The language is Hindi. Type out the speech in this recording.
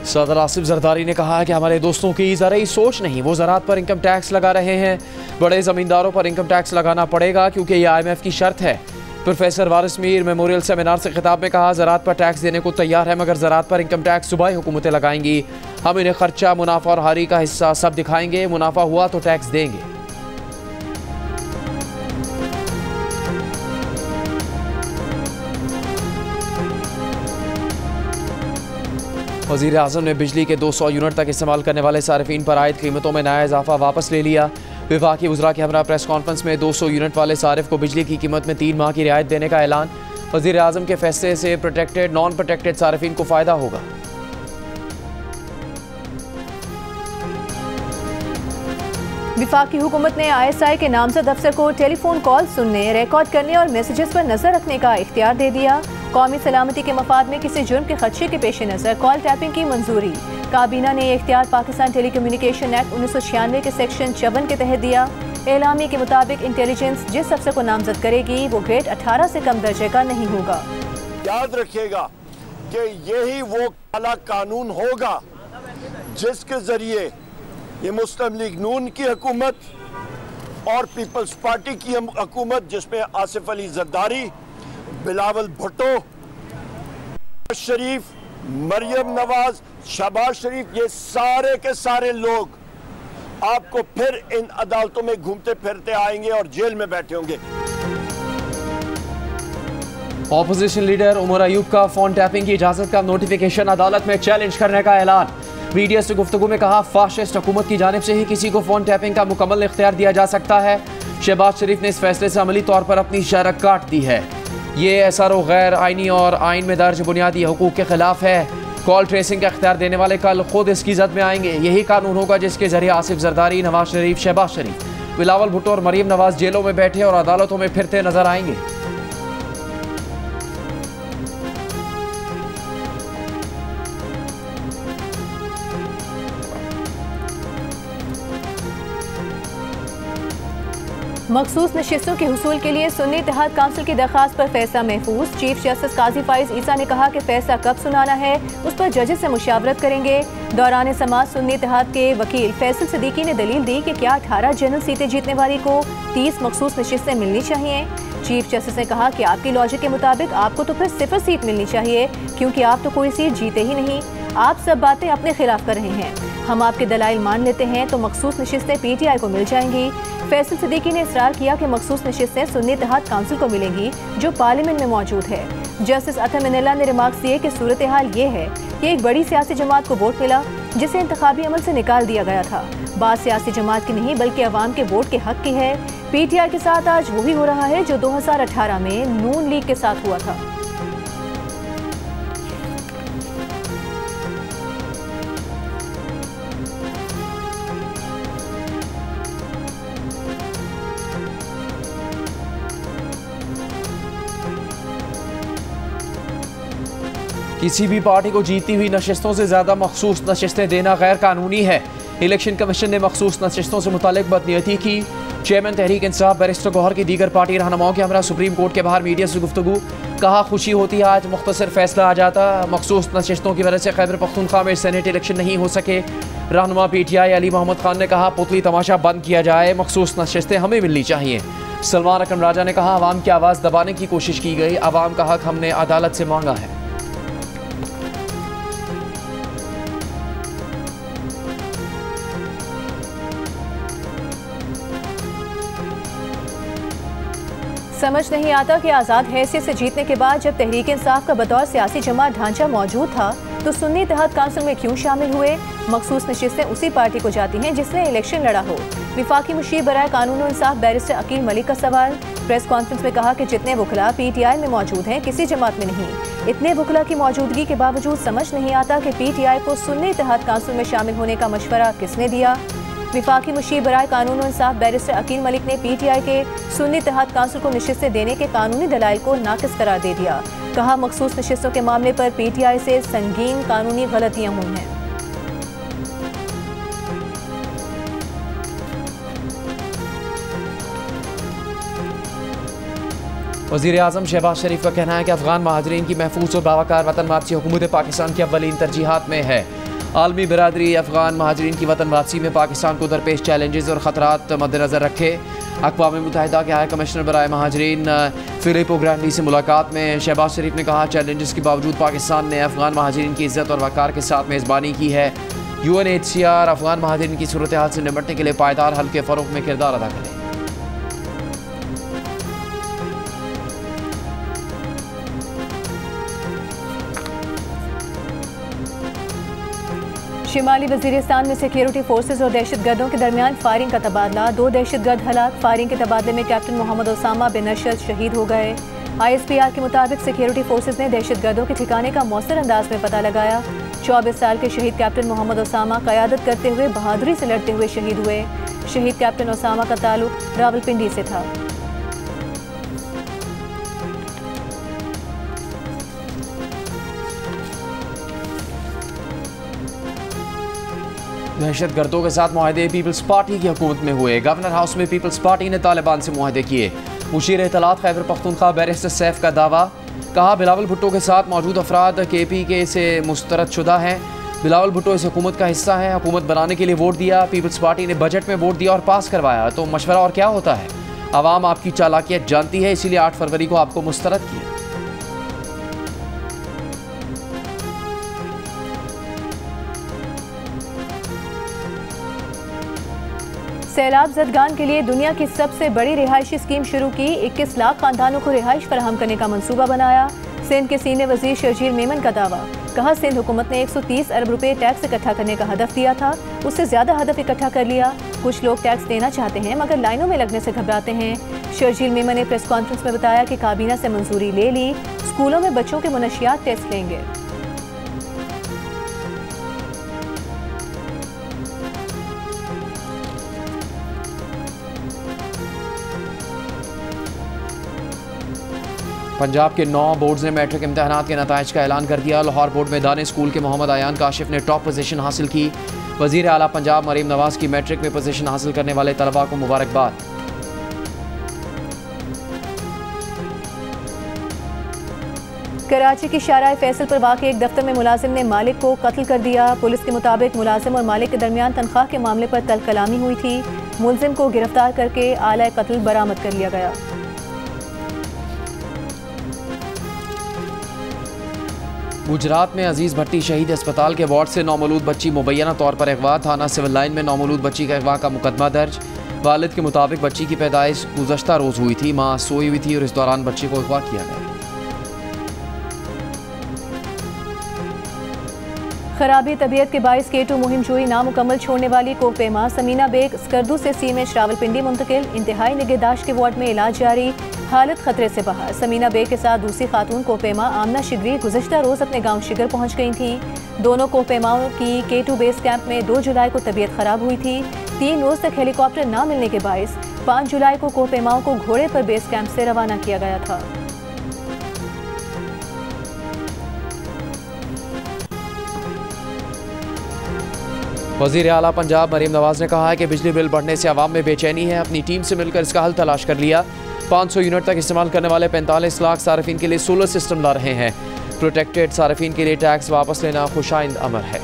सदर आसिफ जरदारी ने कहा है कि हमारे दोस्तों की ज़राई सोच नहीं, वो ज़राअत पर इनकम टैक्स लगा रहे हैं। बड़े ज़मींदारों पर इनकम टैक्स लगाना पड़ेगा क्योंकि ये IMF की शर्त है। प्रोफेसर वारिस मीर मेमोरियल सेमिनार से खिताब में कहा, ज़राअत पर टैक्स देने को तैयार है मगर ज़राअत पर इनकम टैक्स सूबाई हुकूमतें लगाएंगी। हम इन्हें खर्चा, मुनाफा और हारी का हिस्सा सब दिखाएंगे। मुनाफा हुआ तो टैक्स देंगे। वज़ीर आज़म ने बिजली के 200 यूनिट तक इस्तेमाल करने वाले सार्फिन पर आयद कीमतों में नया इजाफा वापस ले लिया। विफाकी वज़रा के हमरा प्रेस कॉन्फ्रेंस में 200 यूनिट वाले सारिफ को बिजली की कीमत में 3 माह की रियायत देने का ऐलान। वज़ीर आज़म के फैसले से प्रोटेक्टेड नॉन प्रोटेक्टेड सार्फिन को फ़ायदा होगा। विफाकी हुकूमत ने ISI के नामजद अफसर को टेलीफोन कॉल सुनने, रिकॉर्ड करने और मैसेजेस पर नजर रखने का इख्तियार दे दिया। कौमी सलामती के मफाद में किसी जुर्म के खदशे के पेश नज़र कॉल टैपिंग की मंजूरी। काबीना ने यह इख्तियार पाकिस्तान टेलीकम्युनिकेशन एक्ट 1996 के सेक्शन 54 के तहत दिया। एलामी के मुताबिक इंटेलिजेंस जिस अफसर को नामजद करेगी वो ग्रेड 18 से कम दर्जे का नहीं होगा। याद रखिएगा कि यही वो काला कानून होगा जिसके जरिए ये मुस्लिम लीग नून की हुकूमत और पीपल्स पार्टी की हुकूमत, जिसमें आसिफ अली जरदारी, बिलावल भुट्टो, शरीफ, मरियम नवाज, शहबाज शरीफ, ये सारे के सारे लोग आपको फिर इन अदालतों में घूमते फिरते आएंगे और जेल में बैठे होंगे। ऑपोजिशन लीडर उमर अयूब का फोन टैपिंग की इजाजत का नोटिफिकेशन अदालत में चैलेंज करने का ऐलान। मीडिया से गुफ्तगू में कहा, फाशिस्ट हुकूमत की जानिब से ही किसी को फोन टैपिंग का मुकम्मल इख्तियार दिया जा सकता है। शहबाज शरीफ ने इस फैसले से अमली तौर पर अपनी शरक काट दी है। ये SRO गैर आइनी और आइन में दर्ज बुनियादी हकूक के खिलाफ है। कॉल ट्रेसिंग का इख्तियार देने वाले कल खुद इसकी जद में आएंगे। यही कानून होगा जिसके जरिए आसिफ जरदारी, नवाज शरीफ, शहबाज शरीफ, बिलावल भुट्टो और मरियम नवाज जेलों में बैठे और अदालतों में फिरते नजर आएंगे। मखसूस नशिस्तों के हुसूल के लिए सुन्नी इत्तेहाद काउंसिल की दरख्वास्त पर फैसला महफूज। चीफ जस्टिस काजी फाइज ईसा ने कहा कि फैसला कब सुनाना है उस पर जजेस से मुशावरत करेंगे। दौरान समाज सुन्नी इत्तेहाद के वकील फैसल सिद्दीकी ने दलील दी कि क्या 18 जनरल सीटें जीतने वाली को 30 मखसूस नशिस्तें मिलनी चाहिए। चीफ जस्टिस ने कहा कि आपकी लॉजिक के मुताबिक आपको तो फिर 0 सीट मिलनी चाहिए क्योंकि आप तो कोई सीट जीते ही नहीं। आप सब बातें अपने खिलाफ कर रहे हैं। हम आपके दलाइल मान लेते हैं तो मखसूस नशिस्तें PTI को मिल जाएंगी। फैसल सिद्दीकी ने इसरार किया कि मखसूस नशिस्तें सुन्नी इत्तेहाद काउंसिल को मिलेंगी जो पार्लियामेंट में मौजूद है। जस्टिस अतम मिनल्ला ने रिमार्क्स दिए कि सूरत हाल ये है कि एक बड़ी सियासी जमात को वोट मिला जिसे इंतखाबी अमल से निकाल दिया गया था। बात सियासी जमात की नहीं बल्कि अवाम के वोट के हक की है। PTI के साथ आज वही हो रहा है जो 2018 में नून लीग के साथ हुआ था। किसी भी पार्टी को जीती हुई नशिस्तों से ज़्यादा मखसूस नशिस्तें देना गैर कानूनी है। इलेक्शन कमीशन ने मखसूस नशिस्तों से मुतालिक बदनीयती की। चेयरमैन तहरीक इंसाफ बैरिस्टर गौहर की दीगर पार्टी रहनुमाओं के हमरा सुप्रीम कोर्ट के बाहर मीडिया से गुफ्तगू। कहा, खुशी होती आज मुख्तसर फैसला आ जाता। मखसूस नशिस्तों की वजह से खैबर पख्तूनख्वा में सेनेट इलेक्शन नहीं हो सके। रहनुमा PTI अली मोहम्मद खान ने कहा, पुतली तमाशा बंद किया जाए, मखसूस नशिस्तें हमें मिलनी चाहिए। सलमान अकरम राजा ने कहा, आवाम की आवाज़ दबाने की कोशिश की गई, आवाम का हक हमने अदालत से मांगा है। समझ नहीं आता कि आज़ाद हैसियत से जीतने के बाद जब तहरीक इंसाफ का बतौर सियासी जमात ढांचा मौजूद था तो सुन्नी इत्तेहाद काउंसिल में क्यों शामिल हुए। मखसूस नशिस्तें उसी पार्टी को जाती हैं जिसने इलेक्शन लड़ा हो। विफाकी मुशीर बराए कानून और इंसाफ बैरिस्टर अकील मलिक का सवाल। प्रेस कॉन्फ्रेंस में कहा कि जितने वकला PTI में मौजूद हैं किसी जमात में नहीं। इतने वकला की मौजूदगी के बावजूद समझ नहीं आता कि PTI को सुन्नी इत्तेहाद काउंसिल में शामिल होने का मशवरा किसने दिया। विफाकी मुशीर बराए कानून और इंसाफ बैरिस्टर अकील मलिक ने PTI के सुन्नी इत्तेहाद काउंसिल को नशिस्तें देने के कानूनी दलाइल को नाकिस करार दे दिया। कहा, मखसूस नशिस्तों के मामले पर PTI से संगीन कानूनी गलतियां हुई हैं। वज़ीर आज़म शहबाज शरीफ का कहना है कि अफगान महाजरीन की महफूज और बावकार वतन वापसी हुकूमत पाकिस्तान की अव्वलीन तरजीहात में है। आलमी बिरादरी अफगान महाजरीन की वतन वापसी में पाकिस्तान को दरपेश चैलेंजेस और ख़तरात मद्देनज़र रखे। अक़वाम मुत्तहिदा के हाई कमिश्नर बराए महाजरीन फिलिपो ग्रांडी से मुलाकात में शहबाज शरीफ ने कहा, चैलेंजेस के बावजूद पाकिस्तान ने अफगान महाजरीन की इज़्ज़त और वक़ार के साथ मेज़बानी की है। UNHCR अफगान महाजरीन की सूरत हाल से निपटने के लिए पायदार हल के फ़रोग़ में किरदार अदा करें। शिमाली वजीरिस्तान में सिक्योरिटी फोर्सेज और दहशतगर्दों के दरमियान फायरिंग का तबादला। 2 दहशतगर्द हलाक। फायरिंग के तबादले में कैप्टन मोहम्मद ओसामा बिन अरशद शहीद हो गए। ISPR के मुताबिक सिक्योरिटी फोर्सेज ने दहशतगर्दों के ठिकाने का मौसर अंदाज में पता लगाया। 24 साल के शहीद कैप्टन मोहम्मद ओसामा क़यादत करते हुए बहादुरी से लड़ते हुए शहीद हुए। शहीद कैप्टन ओसामा का ताल्लुक रावलपिंडी से था। दहशतगर्दों के साथ मुआहदे पीपल्स पार्टी की हुकूमत में हुए। गवर्नर हाउस में पीपल्स पार्टी ने तालिबान से मुआहदे किए। मुशीर इत्तलात खैबर पख्तूनख्वा बैरिस्टर सैफ का दावा। कहा, बिलावल भुट्टो के साथ मौजूद अफराद KPK से मुस्तरद शुदा हैं। बिलावल भुट्टो इस हुकूमत का हिस्सा है। हुकूमत बनाने के लिए वोट दिया। पीपल्स पार्टी ने बजट में वोट दिया और पास करवाया, तो मशवरा और क्या होता है। आवाम आपकी चालाकियत जानती है, इसीलिए 8 फरवरी को आपको मुस्तरद किया। सैलाब ज़दगान के लिए दुनिया की सबसे बड़ी रिहायशी स्कीम शुरू की। 21 लाख खानदानों को रिहाइश फराहम करने का मंसूबा बनाया। सिंध के सीनियर वजीर शर्जील मेमन का दावा। कहा, सिंध हुकूमत ने 130 अरब रुपए टैक्स इकट्ठा करने का हदफ दिया था, उससे ज़्यादा हदफ इकट्ठा कर लिया। कुछ लोग टैक्स देना चाहते हैं मगर लाइनों में लगने से घबराते हैं। शर्जील मेमन ने प्रेस कॉन्फ्रेंस में बताया कि काबीना से मंजूरी ले ली, स्कूलों में बच्चों के मुनशियात टेस्ट लेंगे। पंजाब के 9 बोर्ड्स ने मैट्रिक इम्तहानात के नताइज का ऐलान कर दिया। लाहौर बोर्ड में दाने स्कूल के मोहम्मद आयान काशिफ ने टॉप पोजीशन हासिल की। वजीर आला पंजाब मरीम नवाज की मैट्रिक में पोजीशन हासिल करने वाले तलबा को मुबारकबाद। कराची की शाहराह फैसल पर वाक़े एक दफ्तर में मुलाजिम ने मालिक को कत्ल कर दिया। पुलिस के मुताबिक मुलाजिम और मालिक के दरमियान तनख्वाह के मामले पर तल कलामी हुई थी। मुलजिम को गिरफ्तार करके आला कत्ल बरामद कर लिया गया। गुजरात में अजीज भट्टी शहीद अस्पताल के वार्ड से नौमौलूद बच्ची मुबैना तौर पर अगवा। थाना सिविल लाइन में नौमौलूद बच्ची के अगवा का मुकदमा दर्ज। वालिद के मुताबिक बच्ची की पैदाइश गुज़श्ता रोज़ हुई थी। माँ सोई हुई थी और इस दौरान बच्ची को अगवा किया गया। खराबी तबीयत के बाइस K2 मुहिम जोई नामुकम्मल छोड़ने वाली कोहपेमा समीना बेग स्कर्दू से CMH रावलपिंडी मुंतकिल। इंतहाई निगहदाश्त के वार्ड में इलाज जारी, हालत खतरे से बाहर। समीना बेग के साथ दूसरी खातून कोहपेमा आमना शिगरी गुज़श्ता रोज़ अपने गांव शिगर पहुंच गई थी। दोनों कोहपेमाओं की K2 बेस कैंप में 2 जुलाई को तबीयत खराब हुई थी। 3 रोज़ तक हेलीकॉप्टर न मिलने के बाइस 5 जुलाई को कोहपेमाओं को घोड़े पर बेस कैंप से रवाना किया गया था। वज़ीर आला पंजाब मरीम नवाज ने कहा है कि बिजली बिल बढ़ने से आवाम में बेचैनी है। अपनी टीम से मिलकर इसका हल तलाश कर लिया। 500 यूनिट तक इस्तेमाल करने वाले 45 लाख सार्फिन के लिए सोलर सिस्टम ला रहे हैं। प्रोटेक्टेड सार्फिन के लिए टैक्स वापस लेना खुशाइंद अमर है।